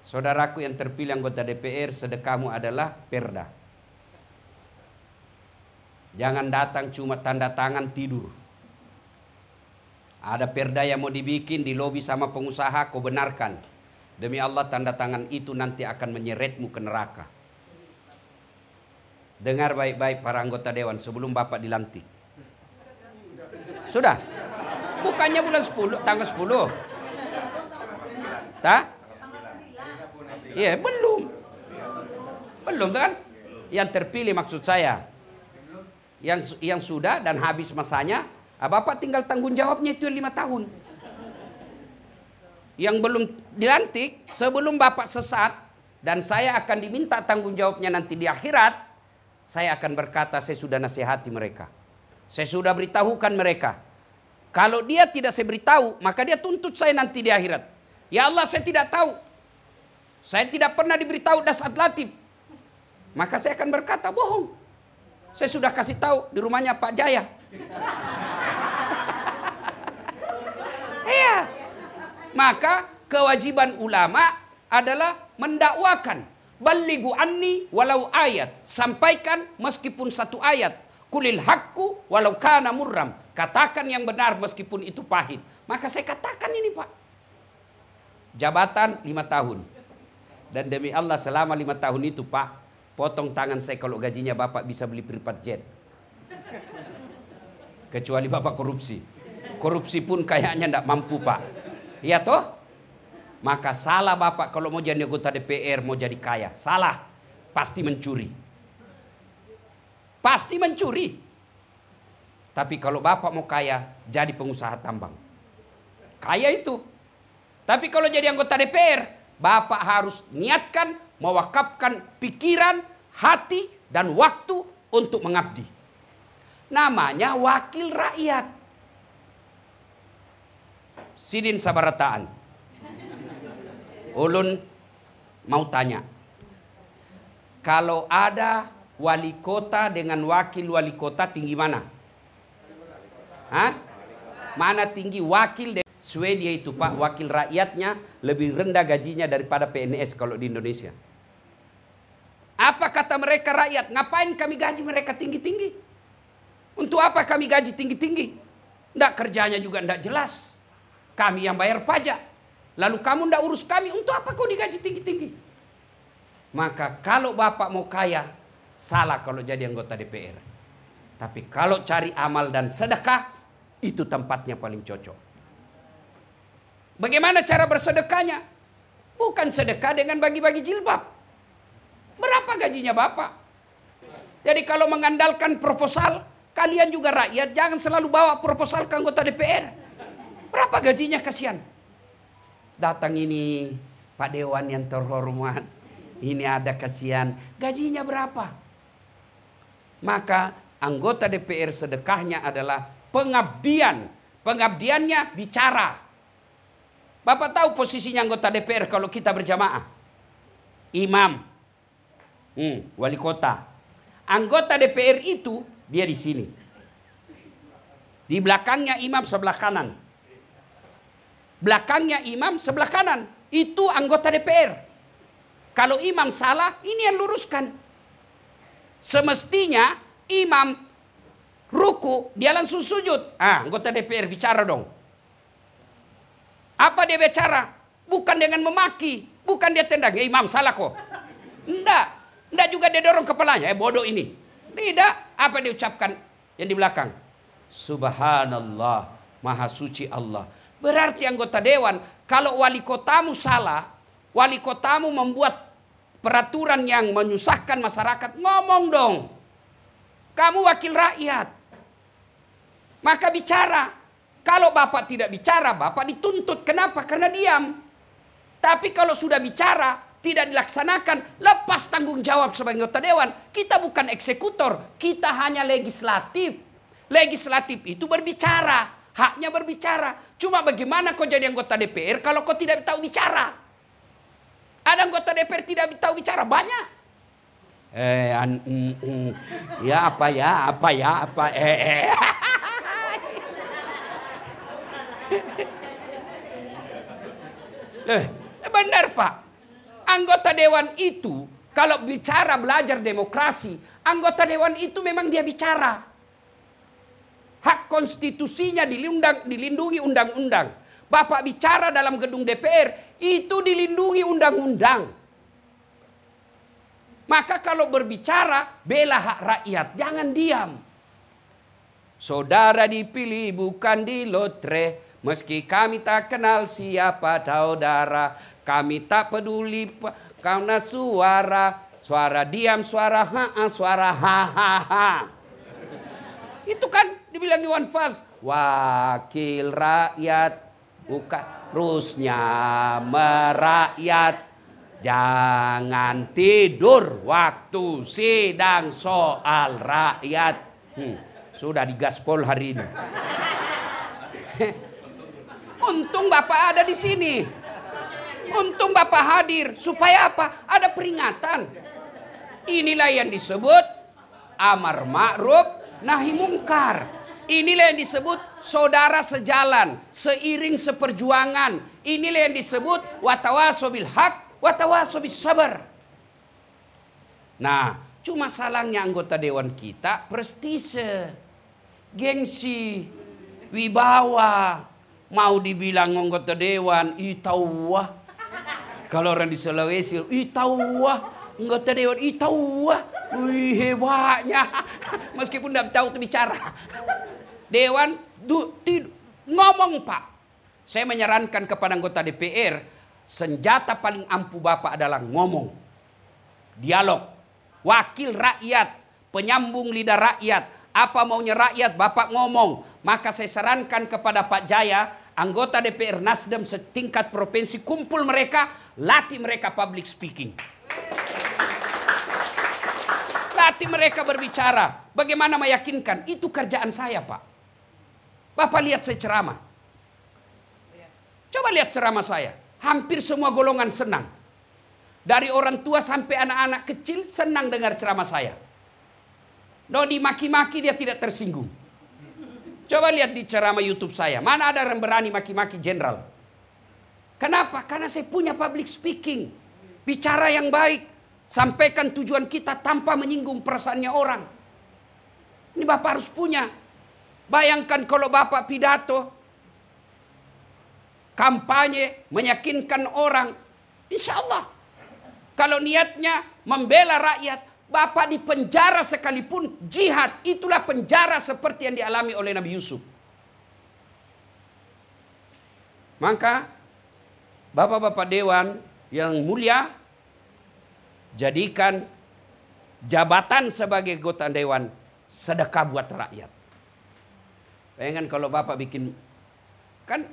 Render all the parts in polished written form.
Saudaraku yang terpilih anggota DPR, sedekahmu adalah perda. Jangan datang cuma tanda tangan tidur. Ada perda yang mau dibikin di lobi sama pengusaha, kau benarkan. Demi Allah tanda tangan itu nanti akan menyeretmu ke neraka. Dengar baik-baik para anggota dewan sebelum Bapak dilantik. Sudah? Bukannya bulan 10, tanggal 10. Tak? Iya, belum. Belum kan? Yang terpilih maksud saya. Yang sudah dan habis masanya, Bapak tinggal tanggung jawabnya itu 5 tahun. Yang belum dilantik, sebelum Bapak sesat, dan saya akan diminta tanggung jawabnya nanti di akhirat, saya akan berkata, saya sudah nasihati mereka. Saya sudah beritahukan mereka. Kalau dia tidak saya beritahu, maka dia tuntut saya nanti di akhirat. Ya Allah, saya tidak tahu. Saya tidak pernah diberitahu dasar latif. Maka saya akan berkata, bohong. Saya sudah kasih tahu di rumahnya Pak Jaya. Iya. Maka kewajiban ulama adalah mendakwakan. Ballighu anni walau ayat. Sampaikan meskipun 1 ayat. Kulil haqqu walau kana murram. Katakan yang benar meskipun itu pahit. Maka saya katakan ini Pak. Jabatan 5 tahun. Dan demi Allah selama 5 tahun itu Pak, potong tangan saya kalau gajinya Bapak bisa beli private jet. Kecuali Bapak korupsi. Korupsi pun kayaknya tidak mampu Pak. Iya toh? Maka salah Bapak kalau mau jadi anggota DPR, mau jadi kaya. Salah. Pasti mencuri. Pasti mencuri. Tapi kalau Bapak mau kaya, jadi pengusaha tambang. Kaya itu. Tapi kalau jadi anggota DPR, Bapak harus niatkan, mewakafkan pikiran, hati, dan waktu untuk mengabdi. Namanya wakil rakyat. Sidin sabarataan. Ulun mau tanya. Kalau ada wali kota dengan wakil wali kota tinggi mana? Hah? Mana tinggi wakil? Swedia itu Pak, wakil rakyatnya lebih rendah gajinya daripada PNS kalau di Indonesia. Apa kata mereka rakyat? Ngapain kami gaji mereka tinggi-tinggi? Untuk apa kami gaji tinggi-tinggi? Nggak, kerjanya juga nggak jelas. Kami yang bayar pajak. Lalu kamu nggak urus kami, untuk apa kau digaji tinggi-tinggi? Maka kalau Bapak mau kaya, salah kalau jadi anggota DPR. Tapi kalau cari amal dan sedekah, itu tempatnya paling cocok. Bagaimana cara bersedekahnya? Bukan sedekah dengan bagi-bagi jilbab. Berapa gajinya Bapak? Jadi kalau mengandalkan proposal, kalian juga rakyat jangan selalu bawa proposal ke anggota DPR. Berapa gajinya kasihan? Datang ini Pak Dewan yang terhormat. Ini ada kasihan. Gajinya berapa? Maka anggota DPR sedekahnya adalah pengabdian. Pengabdiannya bicara. Bapak tahu posisinya anggota DPR kalau kita berjamaah? Imam. Wali kota. Anggota DPR itu dia di sini. Di belakangnya imam sebelah kanan. Belakangnya imam sebelah kanan. Itu anggota DPR. Kalau imam salah, ini yang luruskan. Semestinya imam ruku, dia langsung sujud. Anggota DPR bicara dong. Apa dia bicara? Bukan dengan memaki. Bukan dia tendang. Ya imam salah kok. Enggak juga dia dorong kepalanya. Bodoh ini. Tidak. Apa dia ucapkan yang di belakang? Subhanallah. Maha suci Allah. Berarti anggota dewan. Kalau wali kotamu salah. Wali kotamu membuat peraturan yang menyusahkan masyarakat. Ngomong dong. Kamu wakil rakyat. Maka bicara. Kalau Bapak tidak bicara, Bapak dituntut. Kenapa? Karena diam. Tapi kalau sudah bicara, tidak dilaksanakan, lepas tanggung jawab sebagai anggota dewan. Kita bukan eksekutor, kita hanya legislatif. Legislatif itu berbicara, haknya berbicara. Cuma bagaimana kau jadi anggota DPR kalau kau tidak tahu bicara? Ada anggota DPR tidak tahu bicara? Banyak. Benar Pak. Anggota dewan itu kalau bicara belajar demokrasi, anggota dewan itu memang dia bicara. Hak konstitusinya dilindungi undang-undang. Bapak bicara dalam gedung DPR, itu dilindungi undang-undang. Maka kalau berbicara, bela hak rakyat, jangan diam. Saudara dipilih bukan di lotre, meski kami tak kenal siapa saudara. Kami tak peduli karena suara diam, suara ha, suara ha. Itu kan dibilang Iwan Fals, wakil rakyat, bukan terusnya merakyat. Jangan tidur waktu sidang soal rakyat. Sudah digaspol hari ini. Untung Bapak ada di sini. Untung Bapak hadir. Supaya apa? Ada peringatan. Inilah yang disebut amar ma'ruf nahi mungkar. Inilah yang disebut saudara sejalan, seiring seperjuangan. Inilah yang disebut watawasau bil haq, watawasau bis sabar. Nah, cuma salahnya anggota dewan kita prestise, gengsi, wibawa. Mau dibilang anggota dewan, itauwah. Kalau orang di Sulawesi, itauwah. Anggota dewan, itauwah. Wih, hebatnya. Meskipun tidak tahu itu bicara. Dewan, ngomong Pak. Saya menyarankan kepada anggota DPR, senjata paling ampuh Bapak adalah ngomong. Dialog. Wakil rakyat, penyambung lidah rakyat. Apa maunya rakyat, Bapak ngomong. Maka saya sarankan kepada Pak Jaya, anggota DPR Nasdem setingkat provinsi, kumpul mereka, latih mereka public speaking. Latih mereka berbicara. Bagaimana meyakinkan? Itu kerjaan saya, Pak. Bapak lihat saya ceramah. Coba lihat ceramah saya. Hampir semua golongan senang. Dari orang tua sampai anak-anak kecil senang dengar ceramah saya. No, dimaki-maki dia tidak tersinggung. Coba lihat di ceramah YouTube saya. Mana ada yang berani maki-maki jenderal? Kenapa? Karena saya punya public speaking. Bicara yang baik. Sampaikan tujuan kita tanpa menyinggung perasaannya orang. Ini Bapak harus punya. Bayangkan kalau Bapak pidato. Kampanye, meyakinkan orang. Insya Allah. Kalau niatnya membela rakyat. Bapak di penjara sekalipun jihad. Itulah penjara seperti yang dialami oleh Nabi Yusuf. Maka Bapak-bapak Dewan yang mulia, jadikan jabatan sebagai anggota Dewan sedekah buat rakyat. Bayangkan kalau Bapak bikin, kan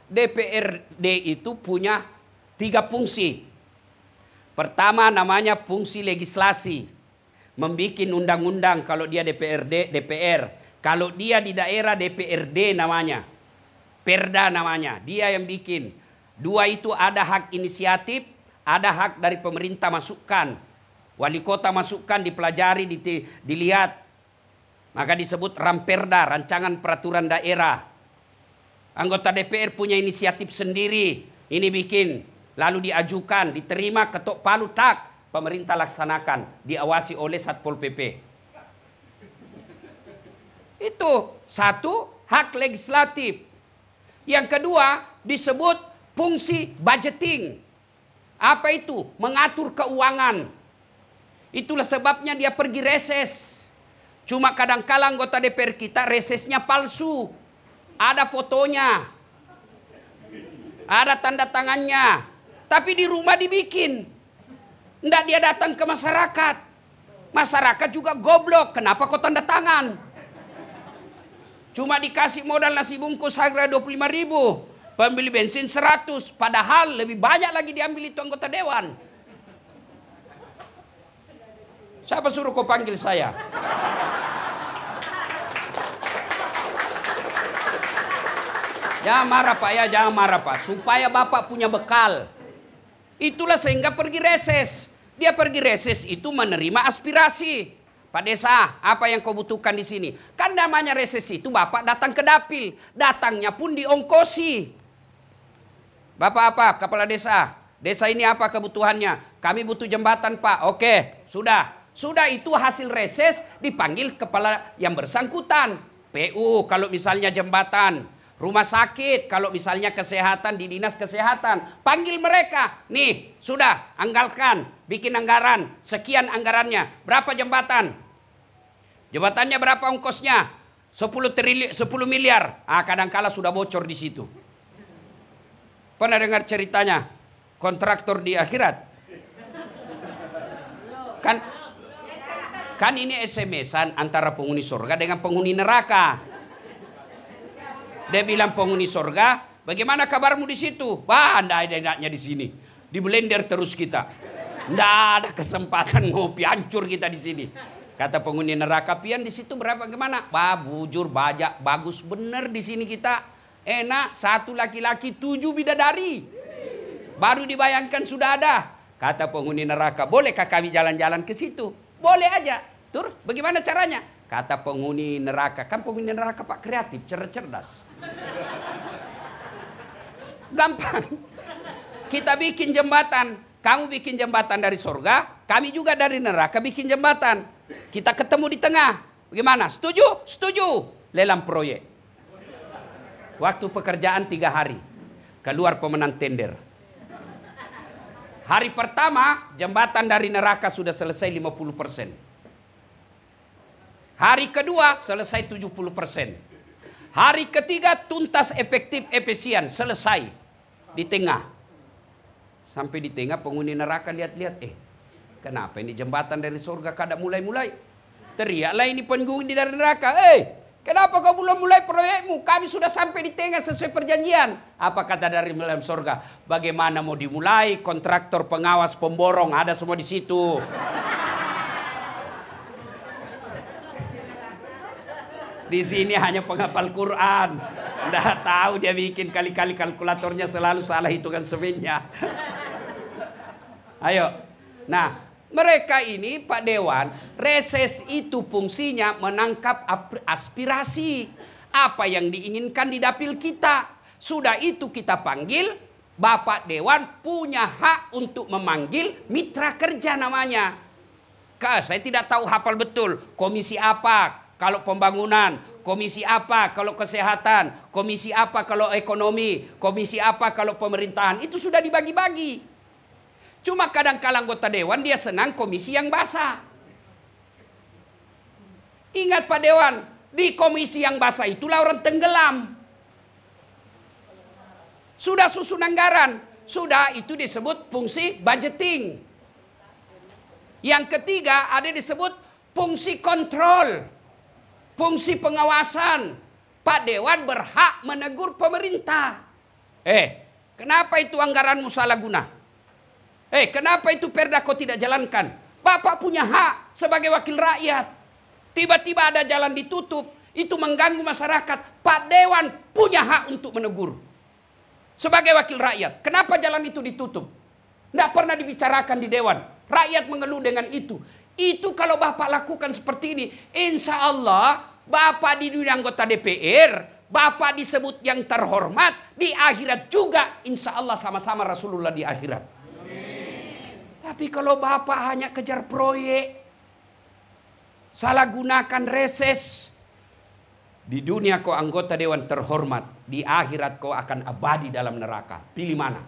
DPRD itu punya 3 fungsi. Pertama namanya fungsi legislasi. Membikin undang-undang kalau dia DPR. Kalau dia di daerah DPRD namanya. Perda namanya. Dia yang bikin. 2 itu ada hak inisiatif. Ada hak dari pemerintah masukkan. Wali kota masukkan, dipelajari, dilihat. Maka disebut Ramperda, rancangan peraturan daerah. Anggota DPR punya inisiatif sendiri. Ini bikin. Lalu diajukan, diterima, ketok palu, tak. Pemerintah laksanakan, diawasi oleh Satpol PP. Itu 1, hak legislatif. Yang kedua disebut fungsi budgeting. Apa itu? Mengatur keuangan. Itulah sebabnya dia pergi reses. Cuma kadang-kala anggota DPR kita resesnya palsu. Ada fotonya. Ada tanda tangannya. Tapi di rumah dibikin. Nggak dia datang ke masyarakat. Masyarakat juga goblok. Kenapa kau tanda tangan? Cuma dikasih modal nasi bungkus harga 25.000. Pembeli bensin 100. Padahal lebih banyak lagi diambil itu anggota dewan. Siapa suruh kau panggil saya? Jangan marah Pak ya, jangan marah Pak. Supaya Bapak punya bekal. Itulah sehingga pergi reses. Dia pergi reses itu menerima aspirasi. Pak Desa, apa yang kau butuhkan di sini? Kan namanya reses itu Bapak datang ke dapil. Datangnya pun diongkosi. Bapak apa? Kepala desa. Desa ini apa kebutuhannya? Kami butuh jembatan, Pak. Oke, sudah. Sudah, itu hasil reses, dipanggil kepala yang bersangkutan. PU kalau misalnya jembatan. Rumah sakit kalau misalnya kesehatan di dinas kesehatan. Panggil mereka. Nih, sudah, anggalkan. Bikin anggaran. Sekian anggarannya. Berapa jembatan? Jembatannya berapa ongkosnya? 10 miliar. Kadangkala sudah bocor di situ. Pernah dengar ceritanya kontraktor di akhirat? Kan ini SMS-an antara penghuni surga dengan penghuni neraka. Dia bilang penghuni surga, bagaimana kabarmu di situ? Wah, enggak ada enaknya di sini. Di blender terus kita. Enggak ada kesempatan ngopi, hancur kita di sini. Kata penghuni neraka, pian di situ berapa gimana? Wah, bujur, bajak, bagus bener di sini kita. Enak, 1 laki-laki 7 bidadari. Baru dibayangkan sudah ada. Kata penghuni neraka, bolehkah kami jalan-jalan ke situ? Boleh aja. Terus bagaimana caranya? Kata penghuni neraka, kan penghuni neraka Pak kreatif, cerdas. Gampang. Kita bikin jembatan. Kamu bikin jembatan dari surga, kami juga dari neraka bikin jembatan. Kita ketemu di tengah. Bagaimana? Setuju? Setuju. Lelang proyek. Waktu pekerjaan 3 hari. Keluar pemenang tender. Hari pertama, jembatan dari neraka sudah selesai 50%. Hari kedua, selesai 70%. Hari ketiga, tuntas, efektif, efisien. Selesai. Di tengah. Sampai di tengah, penghuni neraka lihat-lihat. Kenapa ini jembatan dari surga kada mulai-mulai? Teriaklah ini penghuni dari neraka. Kenapa kau belum mulai proyekmu? Kami sudah sampai di tengah sesuai perjanjian. Apa kata dari dalam surga? Bagaimana mau dimulai? Kontraktor, pengawas, pemborong ada semua di situ. Di sini hanya penghafal Quran. Nggak tahu dia bikin kali-kali kalkulatornya selalu salah hitungan semennya. Ayo. Nah, mereka ini Pak Dewan, reses itu fungsinya menangkap aspirasi. Apa yang diinginkan di dapil kita. Sudah itu kita panggil, Bapak Dewan punya hak untuk memanggil mitra kerja namanya. Saya tidak tahu hafal betul. Komisi apa kalau pembangunan. Komisi apa kalau kesehatan. Komisi apa kalau ekonomi. Komisi apa kalau pemerintahan. Itu sudah dibagi-bagi. Cuma kadang-kala anggota dewan dia senang komisi yang basah. Ingat Pak Dewan, di komisi yang basah itulah orang tenggelam. Sudah susun anggaran, sudah itu disebut fungsi budgeting. Yang ketiga ada disebut fungsi kontrol, fungsi pengawasan. Pak Dewan berhak menegur pemerintah. Kenapa itu anggaranmu salah guna? Kenapa itu perda kau tidak jalankan? Bapak punya hak sebagai wakil rakyat. Tiba-tiba ada jalan ditutup, itu mengganggu masyarakat. Pak Dewan punya hak untuk menegur. Sebagai wakil rakyat, kenapa jalan itu ditutup? Tidak pernah dibicarakan di Dewan. Rakyat mengeluh dengan itu. Itu kalau Bapak lakukan seperti ini, insya Allah Bapak di dunia anggota DPR, Bapak disebut yang terhormat, di akhirat juga insya Allah sama-sama Rasulullah di akhirat. Tapi kalau Bapak hanya kejar proyek, salah gunakan reses, di dunia kau anggota dewan terhormat, di akhirat kau akan abadi dalam neraka. Pilih mana?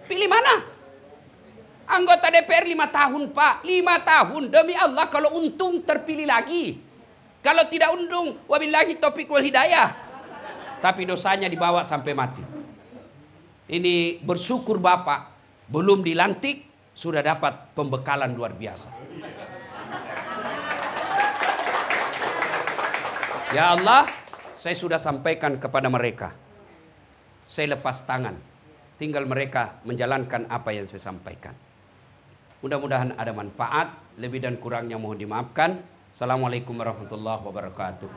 Pilih mana? Anggota DPR 5 tahun Pak, 5 tahun demi Allah, kalau untung terpilih lagi. Kalau tidak untung, wabillahi taufiq wal hidayah. Tapi dosanya dibawa sampai mati. Ini bersyukur Bapak belum dilantik sudah dapat pembekalan luar biasa. Ya Allah, saya sudah sampaikan kepada mereka. Saya lepas tangan. Tinggal mereka menjalankan apa yang saya sampaikan. Mudah-mudahan ada manfaat. Lebih dan kurangnya mohon dimaafkan. Assalamualaikum warahmatullahi wabarakatuh.